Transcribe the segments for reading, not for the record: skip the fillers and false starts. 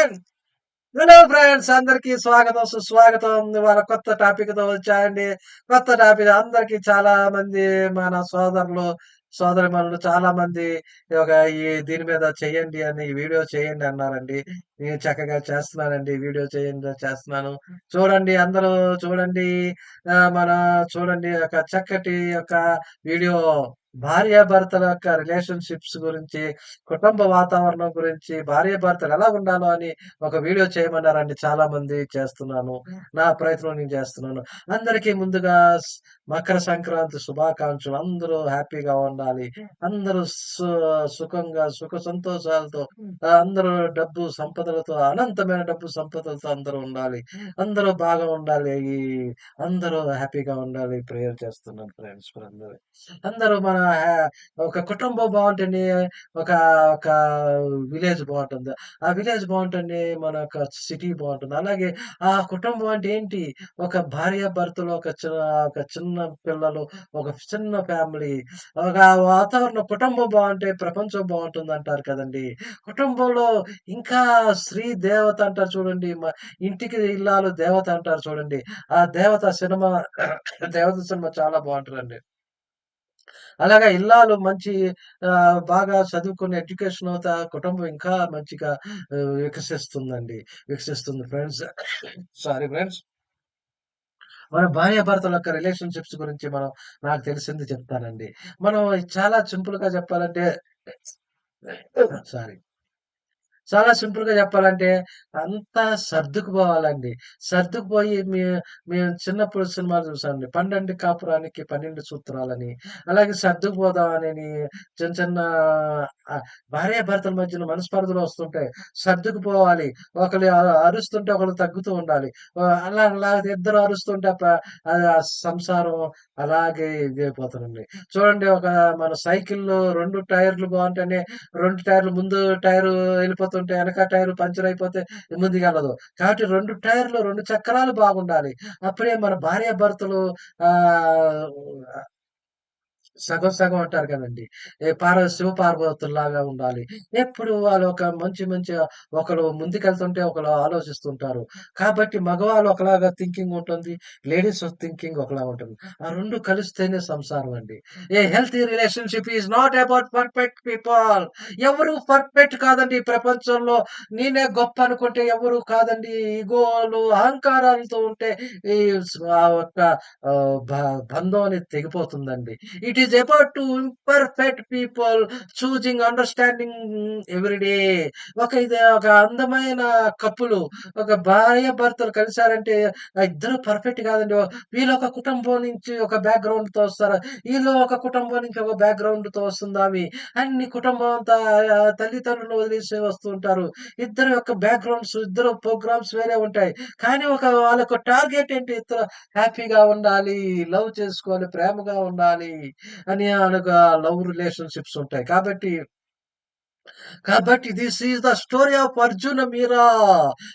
Hello friends, అందరికీ స్వాగతం సుస్వాగతం. ఇవాళ కొత్త టాపిక్‌తో వచ్చాయండి. కొత్త టాపిక్ అందరికీ చాలా మంది మన సోదరులు, సోదరీమణులు చాలా మంది ఒక దీని మీద చేయండి అని వీడియో చేయండి అన్నారండి. నేను చక్కగా చేస్తున్నానండి. వీడియో చేయండి చేస్తున్నాను. చూడండి అందరూ చూడండి. మన చూడండి ఒక చక్కటి ఒక వీడియో భార్యాభర్తల యొక్క రిలేషన్‌షిప్స్ గురించి, కుటుంబ వాతావరణం గురించి, భార్యాభర్తలు ఎలా ఉండాలో అని ఒక వీడియో చేయమన్నారండి. చాలా మంది చేస్తున్నాను. నా ప్రయత్నం నేను చేస్తున్నాను. అందరికీ ముందుగా మకర సంక్రాంతి శుభాకాంక్షలు. అందరూ హ్యాపీగా ఉండాలి. అందరూ సు సుఖంగా, సుఖ సంతోషాలతో అందరూ డబ్బు సంపదలతో, అనంతమైన డబ్బు సంపదలతో అందరూ ఉండాలి. అందరూ బాగా ఉండాలి. అందరూ హ్యాపీగా ఉండాలి. ప్రేయర్ చేస్తున్నాను ఫ్రెండ్స్ ఫర్ అందరూ. అందరూ మన ఒక కుటుంబం బావుంటేనే ఒక ఒక విలేజ్ బావుంటుంది. ఆ విలేజ్ బావుంటేనే మన యొక్క సిటీ బావుంటుంది. అలాగే ఆ కుటుంబం అంటే ఏంటి? ఒక భార్యాభర్తలు, ఒక చిన్న పిల్లలు, ఒక చిన్న ఫ్యామిలీ, ఒక వాతావరణం కుటుంబం బావుంటే ప్రపంచం బావుంటుందంటారు కదండీ! కుటుంబంలో ఇంకా స్త్రీ దేవత అంటారు చూడండి. ఇంటికి ఇల్లాలు దేవత అంటారు చూడండి. ఆ దేవత సినిమా దేవత సినిమా చాలా బావుంటదండి. అలాగా ఇల్లాలు మంచి బాగా చదువుకుని ఎడ్యుకేషన్ అవుతే ఆ కుటుంబం ఇంకా మంచిగా వికసిస్తుందండి. వికసిస్తుంది ఫ్రెండ్స్. Sorry friends. మన భార్యాభర్తల యొక్క రిలేషన్‌షిప్స్ గురించి నాకు తెలిసింది చెప్తానండి. మనం చాలా సింపుల్‌గా చెప్పాలంటే సారీ. చాలా సింపుల్‌గా చెప్పాలంటే అంతా సర్దుకుపోవాలండి. సర్దుకుపోయి మేము చిన్నప్పుడు సినిమాలు చూసామండి. 'పండంటి కాపురానికి 12 సూత్రాలని', అలాగే సర్దుకుపోదామనని చిన్న చిన్న భార్యాభర్తల మధ్యన మనస్పర్ధలు వస్తుంటాయి. సర్దుకుపోవాలి. ఒకళ్ళు అరుస్తుంటే ఒకళ్ళు తగ్గుతూ ఉండాలి. అలా ఇద్దరు అరుస్తుంటే ఆ సంసారం అలాగే ఇదైపోతదండి. చూడండి మన సైకిల్‌లో 2 టైర్‌లు బావుంటేనే 2 టైర్‌లు ముందు టైరు ఎళ్ళిపోతుంటే ఎనక టైరు పంక్చర్ అయిపోతే ముందుకెళ్ళదు. కాబట్టి 2 టైర్‌లు 2 చక్రాలు బాగుండాలి. అప్పుడే మన భార్యాభర్తలు ఆహ్, సగం సగం అంటారు కదండీ! శివపార్వతుల్లాగా ఉండాలి. ఎప్పుడు వాళ్ళు ఒక మంచి మంచి ఒకళ్ళు ముందుకెళ్తుంటే ఒకళ్ళు ఆలోచిస్తుంటారు. కాబట్టి మగవాళ్ళు ఒకలాగా థింకింగ్ ఉంటుంది. లేడీస్ థింకింగ్ ఒకలా ఉంటుంది. ఆ 2 కలిస్తేనే సంసారం అండి. A healthy relationship is not about perfect people. ఎవరు పర్ఫెక్ట్ కాదండి ఈ ప్రపంచంలో. నేనే గొప్ప అనుకుంటే ఎవరు కాదండి. ఇగోలు, అహంకారాలతో ఉంటే ఈ ఆ ఒక్క బంధం అనేది తెగిపోతుందండి. It is about to imperfect people choosing understanding every day. ఇది ఒక అందమైన కపుల్, ఒక భార్యాభర్తలు కలిసారంటే ఇద్దరు పర్ఫెక్ట్ కాదండి. వీళ్ళొక కుటుంబం నుంచి ఒక బ్యాక్‌గ్రౌండ్‌తో వస్తారు. ఈళ్ళు ఒక కుటుంబం నుంచి ఒక బ్యాక్‌గ్రౌండ్‌తో వస్తుందామె. అన్ని కుటుంబం అంతా తల్లిదండ్రులను వదిలేసి వస్తూ ఉంటారు. ఇద్దరి యొక్క బ్యాక్‌గ్రౌండ్స్, ఇద్దరు ప్రోగ్రామ్స్ వేరే ఉంటాయి. కానీ వాళ్ళొక టార్గెట్ ఏంటి? ఇద్దరు హ్యాపీగా ఉండాలి, లవ్ చేసుకోవాలి, ప్రేమగా ఉండాలి అని లవ్ రిలేషన్‌షిప్స్ ఉంటాయి. కాబట్టి this is the story of Arjun, Meera.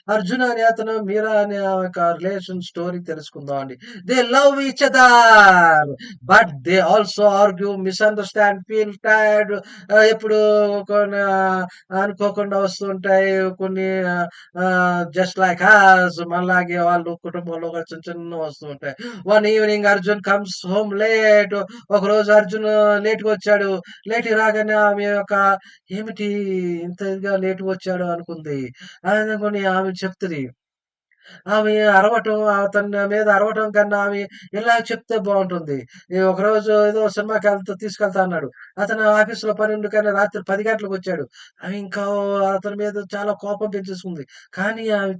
Arjun అనే అతను, మీరా అనే ఒక రిలేషన్ స్టోరీ తెలుసుకుందాం అండి. They love each other. But they also argue, misunderstand, feel tired. ఎప్పుడు కొన్ని అనుకోకుండా వస్తుంటాయి. కొన్ని జస్ట్ లైక్ అస్ మనలాగే వాళ్ళు కుటుంబంలో కూడా చిన్న చిన్నవి వస్తూ ఉంటాయి. One evening Arjun comes home late. ఒకరోజు అర్జున్ లేట్‌గా వచ్చాడు. లేట్‌గా రాగానే ఆమె యొక్క ఏమిటి ఇంత ఇదిగా లేట్‌గా వచ్చాడు అనుకుంది. అనుకోని ఆమె చెప్తది. ఆమె అతని మీద అరవటం కన్నా ఆమె ఇలా చెప్తే బావుంటుంది. ఒకరోజు ఏదో తీసుకెళ్తా అన్నాడు. అతను ఆఫీస్‌లో పనుండి కానీ రాత్రి 10 గంటలకొచ్చాడు. ఆమె ఇంకా అతని మీద చాలా కోపం పెంచేసుకుంది. కానీ ఆమె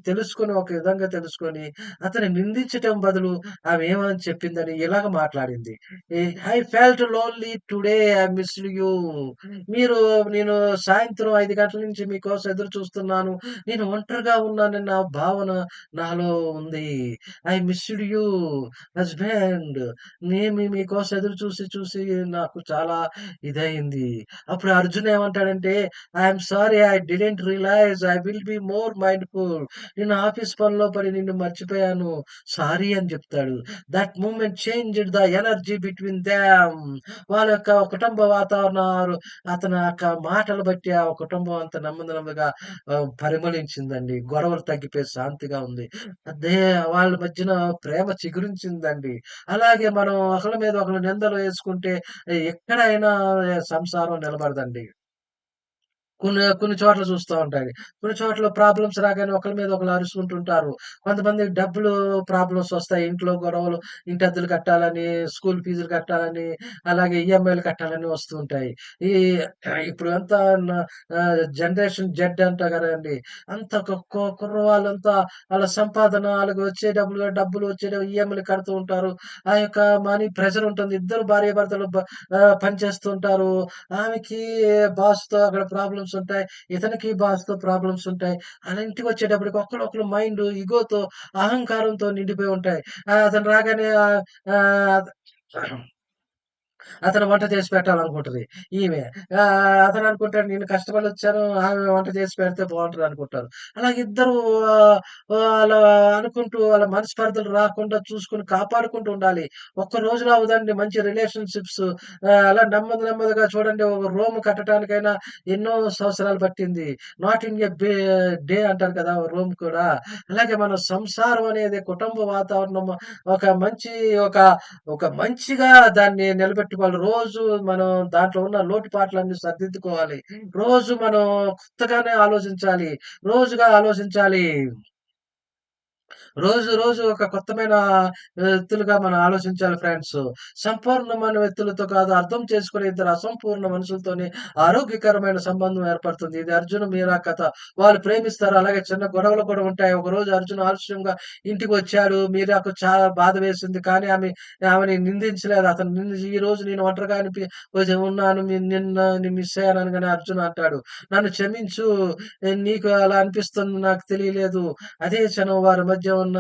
ఒక విధంగా తెలుసుకొని అతన్ని నిందించటం బదులు ఆమె ఏమని చెప్పిందని ఇలాగ మాట్లాడింది. I felt lonely today, I missed you. మీరు నేను సాయంత్రం 5 గంటల నుంచి మీకోసం ఎదురు చూస్తున్నాను. నేను ఒంటరిగా ఉన్నానని నా భావన. నాలో ఉంది. I missed you husband. మీకోసం ఎదురు చూసి చూసి నాకు చాలా ఇదయింది. అప్పుడు అర్జున్ ఏమంటాడంటే, I'm sorry I didn't realise I will be more mindful. నేను ఆఫీస్ పనిలో పడి నిన్ను మర్చిపోయాను. సారీ అని చెప్తాడు. That moment changed the energy between them. వాళ్ళ యొక్క కుటుంబ వాతావరణాలు అతని యొక్క మాటలు బట్టి ఆ కుటుంబం అంత నెమ్మదిగా పరిమళించిందండి. గొడవలు తగ్గిపోయి శాంతిగా ఉంది. అదే వాళ్ళ మధ్యన ప్రేమ చిగురించిందండి. అలాగే మనం ఒకళ్ళ మీద ఒకళ్ళు నిందలు వేసుకుంటే ఎక్కడైనా సంసారం నిలబడదండి. కొన్ని కొన్ని చోట్ల చూస్తా ఉంటాయి. కొన్ని చోట్ల ప్రాబ్లమ్స్ రాగానే ఒకళ్ళ మీద ఒకళ్ళు అరుసుకుంటుంటారు. కొంతమందికి డబ్బులు ప్రాబ్లమ్స్ వస్తాయి. ఇంట్లో గొడవలు, ఇంటి అద్దెలు కట్టాలని, స్కూల్ ఫీజులు కట్టాలని, అలాగే ఈఎంఐలు కట్టాలని వస్తూ ఉంటాయి. ఈ ఇప్పుడు అంతా జనరేషన్ జెడ్ అంటా కదండీ! అంతా కుర్రవాళ్ళంతా ఆళ్ళ సంపాదన, ఆళ్ళకి వచ్చే డబ్బులు వచ్చే ఈఎంఐలు కడుతూ ఉంటారు. ఆ యొక్క మనీ ప్రెషర్ ఉంటుంది. ఇద్దరు భార్యాభర్తలు పని చేస్తూ ఉంటారు. ఆమెకి బాస్‌తో అక్కడ ప్రాబ్లమ్స్ ఉంటాయి. ఇతనికి బాస్‌తో ప్రాబ్లమ్స్ ఉంటాయి. ఆళ్ళ ఇంటికొచ్చేటప్పటికి ఒకళ్ళొకళ్ళు మైండ్ ఇగోతో, అహంకారంతో నిండిపోయి ఉంటాయి. అతను రాగానే ఆహ్, అతను వంట చేసి పెట్టాలనుకుంటది ఈమె. అతననుకుంటాడు నేను కష్టపడొచ్చాను. ఆమె వంట చేసి పెడితే బావుంటదనుకుంటారు. అలాగే ఇద్దరు ఆహ్, అలా అనుకుంటూ వాళ్ళ మనస్పర్ధలు రాకుండా చూసుకొని కాపాడుకుంటూ ఉండాలి. ఒక్క రోజులో అవ్వదండి మంచి రిలేషన్‌షిప్స్. అలా నెమ్మదిగా చూడండి ఒక రూమ్ కట్టడానికైనా ఎన్నో సంవత్సరాలు పట్టింది. నాట్ ఇన్ ఎ డే అంటారు కదా! రూమ్ కూడా. అలాగే మన సంసారం అనేది కుటుంబ వాతావరణం ఒక మంచి ఒక ఒక మంచిగా దాన్ని నిలబెట్టుకోవాలి. రోజు మనం దాంట్లో ఉన్న లోటుపాట్లన్నీ సరిదిద్దుకోవాలి. రోజు మనం కొత్తగానే ఆలోచించాలి. రోజుగా ఆలోచించాలి. రోజు ఒక కొత్తమైన వ్యక్తులుగా మనం ఆలోచించాలి ఫ్రెండ్స్. సంపూర్ణమైన వ్యక్తులతో కాదు, అర్థం చేసుకునే ఇద్దరు అసంపూర్ణ మనుషులతోని ఆరోగ్యకరమైన సంబంధం ఏర్పడుతుంది. ఇది 'అర్జున్, మీరా' కథ. వాళ్ళు ప్రేమిస్తారు. అలాగే చిన్న గొడవలు కూడా ఉంటాయి. ఒకరోజు అర్జున్ ఆలస్యంగా ఇంటికొచ్చాడు. మీరాకు చాలా బాధ వేసింది. కానీ ఆమెని నిందించలేదు. అతను ఈరోజు నేను ఒంటరిగా కొంచెం ఉన్నాను. నిన్ను మిస్ అయ్యాను అనగానే అర్జున్ అంటాడు, "నన్ను క్షమించు. నీకు అలా అనిపిస్తుంది నాకు తెలియలేదు." అదే క్షణం వారి మధ్య ఉన్న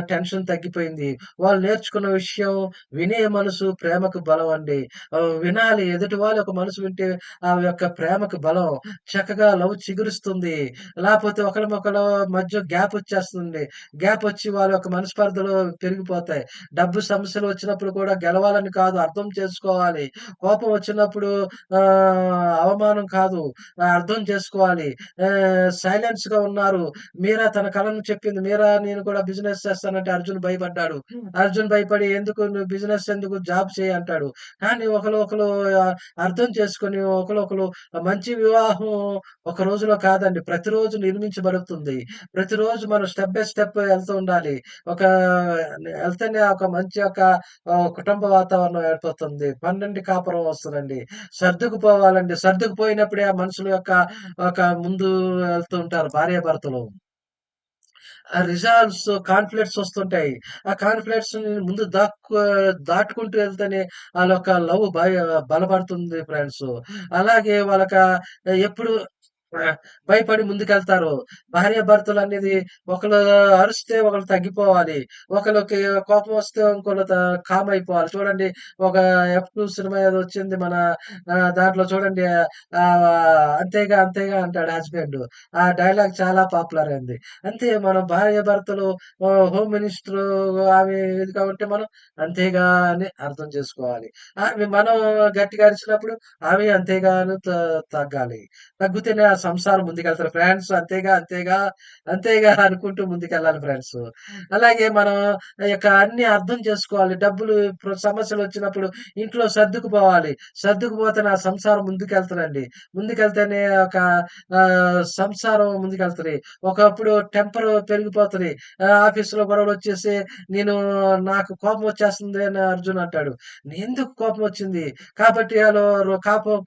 టెన్షన్ తగ్గిపోయింది. వాళ్ళు నేర్చుకున్న విషయం వినే మనసు ప్రేమకు బలం అండి. వినాలి ఎదుటి వాళ్ళ ఒక మనసు వింటే ఆ యొక్క ప్రేమకు బలం. చక్కగా లవ్ చిగురిస్తుంది. లేపోతే ఒకళ్ళమొకళ్ళు మధ్య గ్యాప్ వచ్చేస్తుంది. గ్యాప్ వచ్చి వాళ్ళ యొక్క మనస్పర్ధలు పెరిగిపోతాయి. డబ్బు సమస్యలు వచ్చినప్పుడు కూడా గెలవాలని కాదు అర్థం చేసుకోవాలి. కోపం వచ్చినప్పుడు అవమానం కాదు అర్థం చేసుకోవాలి. సైలెన్స్‌గా ఉన్నారు. మీరా తన కలను చెప్పింది. మీరా నేను కూడా బిజినెస్ చేస్తానంటే అర్జున్ భయపడ్డాడు. అర్జున్ భయపడి ఎందుకు నువ్వు బిజినెస్ ఎందుకు జాబ్ చెయ్యి అంటాడు. కానీ ఒకళ్ళు ఆహ్, అర్థం చేసుకొని ఒకళ్ళు మంచి వివాహం ఒక రోజులో కాదండి. ప్రతిరోజు నిర్మించబడుతుంది. ప్రతిరోజు మనం స్టెప్ బై స్టెప్ ఎళ్తూ ఉండాలి. ఒక ఎళ్తేనే ఒక మంచి ఒక కుటుంబ వాతావరణం ఏర్పడుతుంది. పన్నింటి కాపురం వస్తదండి. సర్దుకుపోవాలండి. సర్దుకుపోయినప్పుడే ఆ మనుషుల యొక్క ఒక ముందు వెళ్తూ ఉంటారు భార్యాభర్తలు. ఆ రిజాల్వ్స్, కాన్‌ఫ్లిక్ట్స్ వస్తుంటాయి. ఆ కాన్‌ఫ్లిక్ట్స్‌ని ముందు దాటుకుంటూ వెళ్తేనే ఆళ్ళొక లవ్ బలపడుతుంది ఫ్రెండ్సు. అలాగే ఎప్పుడు భయపడి ముందుకెళ్తారు. భార్యాభర్తలనేది ఒకళ్ళు అరిస్తే ఒకళ్ళు తగ్గిపోవాలి. ఒకళ్ళకి కోపమొస్తే ఇంకోళ్ళు కామ్ అయిపోవాలి. చూడండి ఒక 'ఎఫ్2' సినిమా ఏదో వచ్చింది మన దాంట్లో చూడండి అంతేగా అంటాడు హస్బెండ్. ఆ డైలాగ్ చాలా పాపులర్ అయింది. అంతే మనం భార్యాభర్తలు హోమ్ మినిస్టరు ఆమె ఇదిగా ఉంటే మనం అంతేగా అని అర్థం చేసుకోవాలి. మనం గట్టిగా అరిచినప్పుడు ఆమె అంతేగా అని తగ్గాలి. తగ్గితేనే ఆ సంసారం ముందుకెళ్తారు. ఫ్రెండ్స్ అంతేగా అనుకుంటూ ముందుకెళ్ళాలి ఫ్రెండ్స్. అలాగే మనం అన్నీ అర్థం చేసుకోవాలి. డబ్బులు ఇప్పుడు సమస్యలొచ్చినప్పుడు ఇంట్లో సర్దుకుపోవాలి. సర్దుకుపోతే నా సంసారం ముందుకెళ్తదండి. ముందుకెళ్తేనే సంసారం ముందుకెళ్తది. ఒకప్పుడు టెంపర్ పెరిగిపోతది. ఆఫీస్‌లో గొడవలొచ్చేసి నేను నాకు కోపమొచ్చేస్తుంది అని అర్జున్ అంటాడు. ఎందుకు కోపమొచ్చింది? కాబట్టి ఆళ్ళు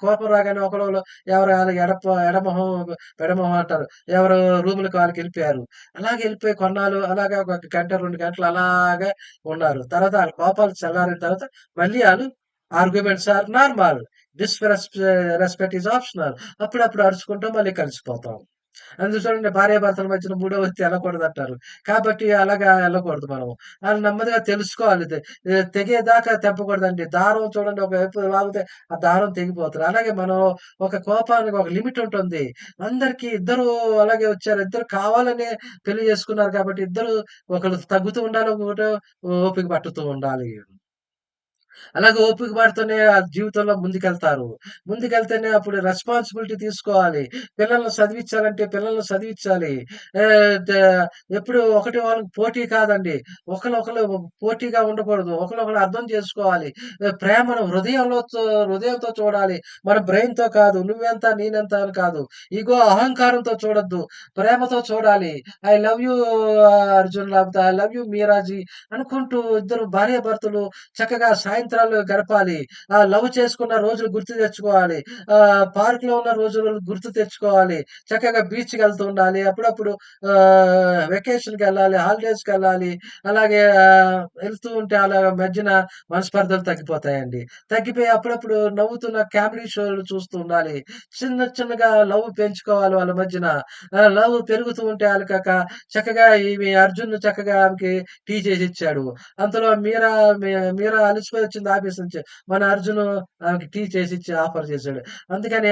కోపం రాగానే ఒకళ్ళు ఎవరు ఆళ్ళు ఎడమొహం, పెడమొహం అంటారు. ఎవరు రూములకి వాళ్ళకెళ్ళిపోయారు. అలాగే ఎళ్ళిపోయి కొన్నాళ్ళు అలాగా ఒక గంట, 2 గంటలు అలాగే ఉన్నారు. తర్వాత ఆళ్ళ కోపాలు చల్లారిన తర్వాత మళ్ళీ ఆళ్ళు arguments are normal. Respect is optional. అప్పుడప్పుడు అరుచుకుంటాం మళ్ళీ కలిసిపోతాం. అందుకే చూడండి భార్యాభర్తల మధ్యన మూడో వ్యక్తి ఎళ్ళకూడదంటారు. కాబట్టి అలాగా ఎళ్ళకూడదు మనం. ఆళ్ళు నెమ్మదిగా తెలుసుకోవాలి. తెగేదాకా తెంపకూడదండి. దారం చూడండి ఒకవైపు లాగితే ఆ దారం తెగిపోతది. అలాగే మనం ఒక కోపానికి ఒక లిమిట్ ఉంటుంది. అందరికి ఇద్దరు అలాగే వచ్చారు. ఇద్దరు కావాలనే పెళ్లి చేసుకున్నారు కాబట్టి ఇద్దరు ఒకళ్ళు తగ్గుతూ ఉండాలి. ఇంకొకడు ఓపిక పట్టుతూ ఉండాలి. అలాగే ఓపిక పడుతూనే ఆ జీవితంలో ముందుకెళ్తారు. ముందుకెళ్తేనే అప్పుడు రెస్పాన్సిబిలిటీ తీసుకోవాలి. పిల్లల్ని చదివిచ్చాలంటే పిల్లల్ని చదివిచ్చాలి. ద ఎప్పుడు ఒకటి వాళ్ళకి పోటీ కాదండి. ఒకళ్ళొకళ్ళు పోటీగా ఉండకూడదు. ఒకళ్ళొకళ్ళు అర్థం చేసుకోవాలి. ప్రేమను హృదయంతో చూడాలి. మన బ్రెయిన్‌తో కాదు. నువ్వెంత, నేనెంత అని కాదు. ఇగో అహంకారంతో చూడొద్దు. ప్రేమతో చూడాలి. ఐ లవ్ యూ అర్జున్ లేకపోతే ఐ లవ్ యూ మీరాజీ అనుకుంటూ ఇద్దరు భార్యాభర్తలు చక్కగా సాయంత్రాలు గడపాలి. లవ్ చేసుకున్న రోజులు గుర్తు తెచ్చుకోవాలి. పార్క్‌లో ఉన్న రోజులు గుర్తు తెచ్చుకోవాలి. చక్కగా బీచ్‌కెళ్తూ ఉండాలి. అప్పుడప్పుడు వెకేషన్‌కెళ్ళాలి, హాలిడేస్‌కెళ్ళాలి. అలాగే ఎళ్తూ ఉంటే అలాగా మధ్యన మనస్పర్ధలు తగ్గిపోతాయండి. తగ్గిపోయి అప్పుడప్పుడు నవ్వుతున్న కామెడీ షోలు చూస్తూ ఉండాలి. చిన్న చిన్నగా లవ్ పెంచుకోవాలి వాళ్ళ మధ్యన. లవ్ పెరుగుతూ ఉంటే ఆళ్ళకొక చక్కగా ఈమె అర్జున్ చక్కగా ఆమెకి టీ చేసిచ్చాడు. అంతలో మీరా అలిసిపోయి వచ్చింది ఆఫీస్ నుంచి. మన అర్జును ఆమెకి టీ చేసిచ్చి ఆఫర్ చేసాడు. అందుకని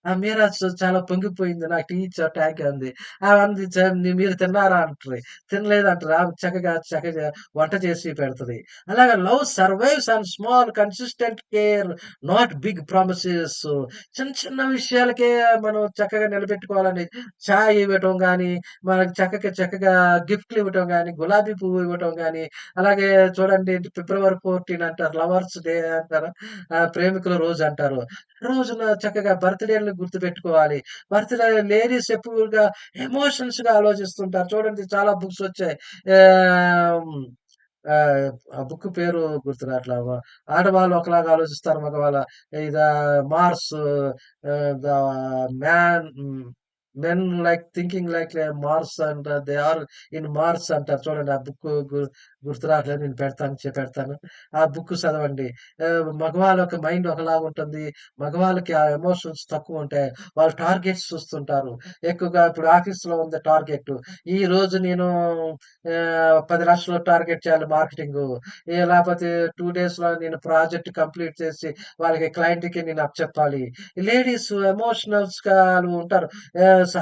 ఆ మీరా చాలా పొంగిపోయింది. నాకు టీ ఇచ్చావు థాంక్ యూ అంది. ఆమె అంది మీరు తిన్నారా అంటది. తినలేదంటది. ఆమె చక్కగా వంట చేసి పెడతది. అలాగా love survives on small consistent care not big promises. చిన్న చిన్న విషయాలకే మనం చక్కగా నిలబెట్టుకోవాలని చాయ్ ఇవ్వటం గాని, మనకు చక్కగా గిఫ్ట్‌లు ఇవ్వటం గాని, గులాబీ పువ్వు ఇవ్వటం గాని, అలాగే చూడండి ఫిబ్రవరి 14 అంటారు. లవర్స్ డే అంటారు. ప్రేమికుల రోజు అంటారు. రోజున చక్కగా బర్త్‌డే‌లని గుర్తుపెట్టుకోవాలి. లేడీస్ ఎక్కువగా ఎమోషన్స్‌గా ఆలోచిస్తుంటారు. చూడండి చాలా బుక్స్ వచ్చాయి. ఆహ్, హ్మ్. ఆ బుక్ పేరు గుర్తు రాట్లా. ఆడవాళ్ళు ఒకలాగా ఆలోచిస్తారు. మగవాళ్ళ ఇదా Mars the man men like thinking like Mars and they are in Mars అంటారు చూడండి. ఆ బుక్ గుర్తు రావట్లేదు. నేను పెడతాను. ఆ బుక్ చదవండి. మగవాళ్ళ యొక్క మైండ్ ఒకలాగుంటుంది. మగవాళ్ళకి ఆ ఎమోషన్స్ తక్కువుంటాయి. వాళ్ళు టార్గెట్స్ చూస్తుంటారు. ఎక్కువగా ఇప్పుడు ఆఫీస్‌లో ఉంది టార్గెట్. ఈరోజు నేను 10,00,000 టార్గెట్ చేయాలి మార్కెటింగు. లేపోతే 2 డేస్‌లో నేను ప్రాజెక్ట్ కంప్లీట్ చేసి వాళ్ళకి క్లయింట్‌కి నేను అప్పచెప్పాలి. లేడీస్ ఎమోషనల్స్‌గా ఆళ్ళు ఉంటారు.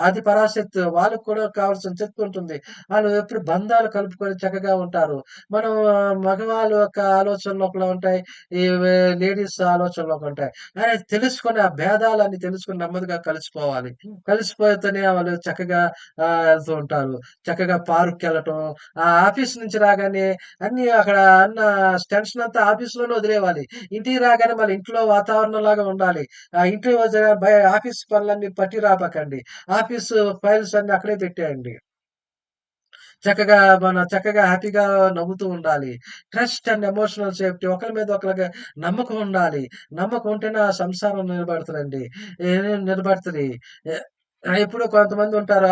ఆది పరాశక్తి వాళ్ళకి కూడా కావాల్సిన శక్తి ఉంటుంది. ఆళ్ళు ఎప్పుడు బంధాలు కలుపుకొని చక్కగా ఉంటారు. మనం మగవాళ్ళ యొక్క ఆలోచనలు ఒకలా ఉంటాయి. ఈ లేడీస్ ఆలోచనలు ఒకలుంటాయి. తెలుసుకొని ఆ భేదాలన్నీ తెలుసుకొని నెమ్మదిగా కలిసిపోవాలి. కలిసిపోతేనే వాళ్ళు చక్కగా ఎళ్తూ ఉంటారు. చక్కగా పార్క్‌కెళ్ళటం, ఆఫీస్ నుంచి రాగానే అన్నీ అక్కడ అన్న టెన్షన్ అంతా ఆఫీస్‌లోనే వదిలేయాలి. ఇంటికి రాగానే మళ్ళీ ఇంట్లో వాతావరణంలాగా ఉండాలి. ఇంటికి ఆఫీస్ పనులన్నీ పట్టి రాబాకండి. ఆఫీసు ఫైల్స్ అన్నీ అక్కడే పెట్టేయండి. చక్కగా హ్యాపీగా నవ్వుతూ ఉండాలి. ట్రస్ట్ అండ్ ఎమోషనల్ సేఫ్టీ ఒకళ్ళ మీద ఒకళ్ళకి నమ్మకం ఉండాలి. నమ్మకం ఉంటేనే ఆ సంసారం నిలబడతదండి. నిలబడతది. ఎ ఎప్పుడు కొంతమందుంటారు.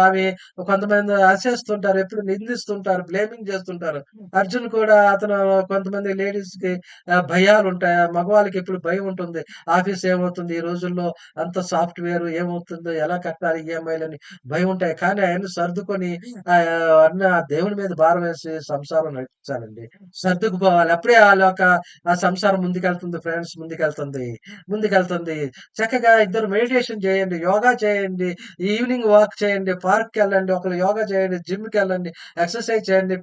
కొంతమంది అరిచేస్తుంటారు. ఎప్పుడు నిందిస్తుంటారు. బ్లేమింగ్ చేస్తుంటారు. అర్జున్ కూడా కొంతమంది లేడీస్‌కి భయాలుంటాయి. మగవాళ్ళకి ఎప్పుడు భయం ఉంటుంది. ఆఫీస్ ఏమవుతుంది? ఈ రోజుల్లో అంతా సాఫ్ట్‌వేర్ ఏమవుతుందో? ఎలా కట్టాలి ఈఎంఐలని భయం ఉంటాయి. కానీ అయన్నీ సర్దుకొని అన్న దేవుని మీద భారమేసి సంసారం నడిపించాలండి. సర్దుకుపోవాలి. అప్పుడే ఆ సంసారం ముందుకెళ్తుంది ఫ్రెండ్స్ ముందుకెళ్తుంది. చక్కగా ఇద్దరు మెడిటేషన్ చేయండి. యోగా చేయండి. ఈవినింగ్ వాక్ చేయండి. పార్క్‌కెళ్ళండి. ఒకళ్ళు యోగా చేయండి. జిమ్‌కెళ్ళండి. ఎక్సర్‌సైజ్ చేయండి.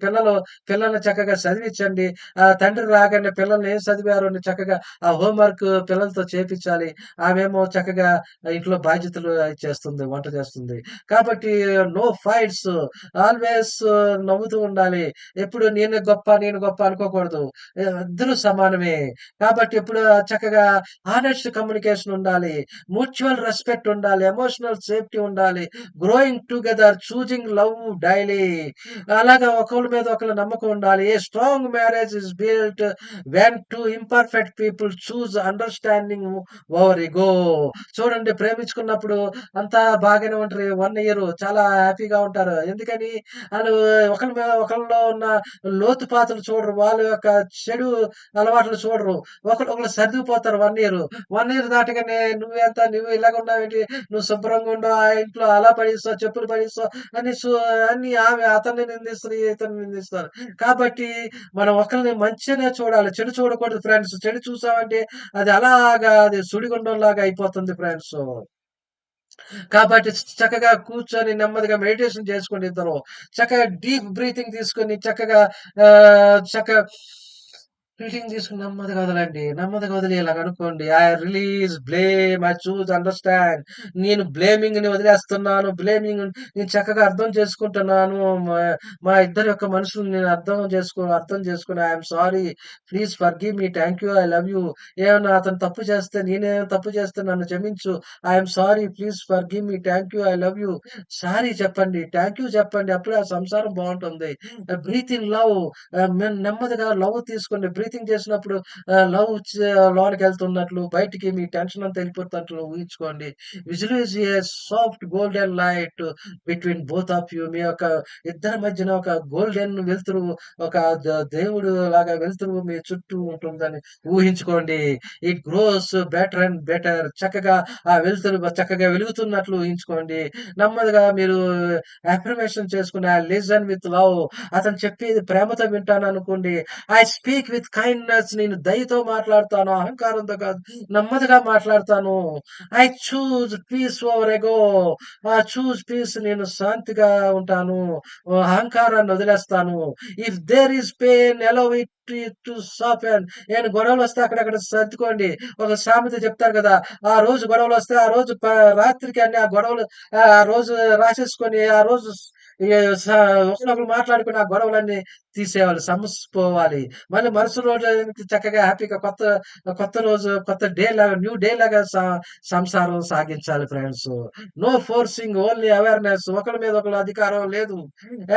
పిల్లల్ని చక్కగా చదివించండి. తండ్రి రాగానే పిల్లల్ని ఏం చదివారో అని చక్కగా ఆ హోమ్ వర్క్ పిల్లలతో చేపిచ్చాలి. ఆమేమో చక్కగా ఇంట్లో బాధ్యతలు చేస్తుంది. వంట చేస్తుంది. కాబట్టి నో ఫైట్స్. ఆల్‌వేస్ నవ్వుతూ ఉండాలి. ఎప్పుడు నేను గొప్ప అనుకోకూడదు. ఇద్దరు సమానమే. కాబట్టి ఎప్పుడు చక్కగా హానెస్ట్ కమ్యూనికేషన్ ఉండాలి. మ్యూచువల్ రెస్పెక్ట్ ఉండాలి. ఎమోషనల్ సేఫ్టీ ఉండాలి. Growing together, choosing love daily. అలాగా ఒకళ్ళ మీద ఒకళ్ళ నమ్మకం ఉండాలి. A strong marriage is built when 2 imperfect people choose understanding over ego. చూడండి ప్రేమించుకున్నప్పుడు అంతా బాగానే ఉంటది. 1 ఇయర్ చాలా హ్యాపీగా ఉంటారు. ఎందుకని? ఆళ్ళు ఒకళ్ళలో ఉన్న లోతుపాతులు చూడరు. వాళ్ళ యొక్క చెడు అలవాట్లు చూడరు. ఒకళ్ళు సర్దుకుపోతారు 1 ఇయర్. 1 ఇయర్ దాటగానే నువ్వు ఇలాగున్నావేంటి? నువ్వు శుభ్రంగా ఉండు. ఇంట్లో అలా పడేస్తావు, చెప్పులు పడేస్తావు అని అని ఆమె అతన్ని నిందిస్తది, ఇతన్ని నిందిస్తారు. కాబట్టి మనం ఒకళ్ళని మంచిగానే చూడాలి. చెడు చూడకూడదు ఫ్రెండ్స్. చెడు చూసామంటే అది అలాగా అది సుడిగుండంలాగా అయిపోతుంది ఫ్రెండ్స్. కాబట్టి చక్కగా కూర్చొని నెమ్మదిగా మెడిటేషన్ చేసుకోండి ఇద్దరు. చక్కగా డీప్ బ్రీతింగ్ తీసుకొని చక్కగా చక్కగా బ్రీతింగ్ తీసుకొని నెమ్మదిగా వదలండి. నెమ్మదిగా వదిలి ఇలాగనుకోండి. I release blame, I choose understand. నేను బ్లేమింగ్‌ని వదిలేస్తున్నాను. నేను చక్కగా అర్థం చేసుకుంటున్నాను. మా మా ఇద్దరి యొక్క మనసుని నేను అర్థం చేసుకొని I am sorry. Please forgive me. Thank you. I love you. ఏమన్నా అతను తప్పు చేస్తే నేనేమైనా తప్పు చేస్తే నన్ను క్షమించు. I'm sorry. Please forgive me. Thank you. I love you. Sorry చెప్పండి. థాంక్ యూ చెప్పండి. అప్పుడే ఆ సంసారం బావుంటుంది. Breathe in love. నెమ్మదిగా లవ్ తీసుకోండి. బ్రీతింగ్ చేసినప్పుడు లవ్ లోనకెళ్తున్నట్లు, బయటికి మీ టెన్షన్ అంతా ఎళ్ళిపోతున్నట్లు ఊహించుకోండి. Visualise a soft golden light between both of you. మీ యొక్క ఇద్దరి మధ్యన ఒక గోల్డెన్ వెలుతురు, ఒక దేవుడు లాగా వెలుతురు మీ చుట్టూ ఉంటుందని ఊహించుకోండి. It grows better and better. చక్కగా ఆ వెలుతురు చక్కగా వెలుగుతున్నట్లు ఊహించుకోండి. నెమ్మదిగా మీరు అఫర్మేషన్ చేసుకొని ఐ లిజన్ విత్ లవ్. అతను చెప్పేది ప్రేమతో వింటాననుకోండి. I speak with kindness. నేను దయతో మాట్లాడతాను. అహంకారంతో కాదు. నెమ్మదిగా మాట్లాడతాను. I choose peace over ego. Choose peace. నేను శాంతిగా ఉంటాను. అహంకారాన్ని వదిలేస్తాను. If there is pain allow it to soften. గొడవలొస్తే అక్కడక్కడ సర్దుకోండి. ఒక సామెత చెప్తారు కదా! ఆ రోజు గొడవలొస్తే ఆ రోజు రాత్రికి అన్ని ఆ గొడవలు ఆ రోజు రాసేసుకొని ఆ రోజు ఈ స ఒకళ్ళొకళ్ళు మాట్లాడుకొని ఆ గొడవలన్నీ తీసేయాలి. సమసిపోవాలి. మళ్ళీ మరుసటి రోజు చక్కగా హ్యాపీగా కొత్త రోజు, కొత్త డే లాగా న్యూ డే లాగా సంసారం సాగించాలి friends. No forcing, only awareness. ఒకళ్ళ మీద ఒకళ్ళ అధికారం లేదు.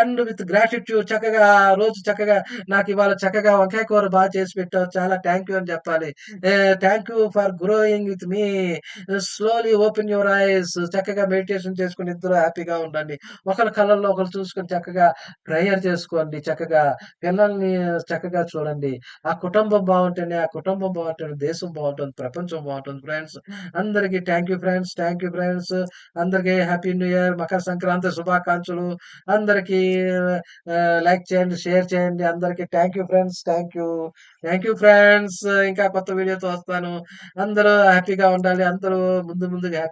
And with gratitude. చక్కగా ఆ రోజు చక్కగా నాకివాళ చక్కగా వంకాయ కూర చేసి పెట్టావు. చాలా థాంక్ యూ అని చెప్పాలి. Thank you for growing with me. Slowly open your eyes. చక్కగా మెడిటేషన్ చేసుకొని ఇద్దరు హ్యాపీగా ఉండండి. ఒకళ్ళ కళ్ళల్లో ఒకళ్ళు చూసుకొని చక్కగా ప్రేయర్ చేసుకోండి. చక్కగా పిల్లల్ని చక్కగా చూడండి. ఆ కుటుంబం బావుంటేనే దేశం బావుంటుంది. ప్రపంచం బావుంటుంది ఫ్రెండ్స్. అందరికి thank you friends. Thank you friends. అందరికి happy new year. Makar Sankranti శుభాకాంక్షలు. అందరికీ లైక్ చేయండి, షేర్ చేయండి. అందరికి thank you friends. Thank you. Thank you friends. ఇంకా కొత్త వీడియోతో వస్తాను. అందరూ హ్యాపీగా ఉండాలి. అందరూ ముందుగా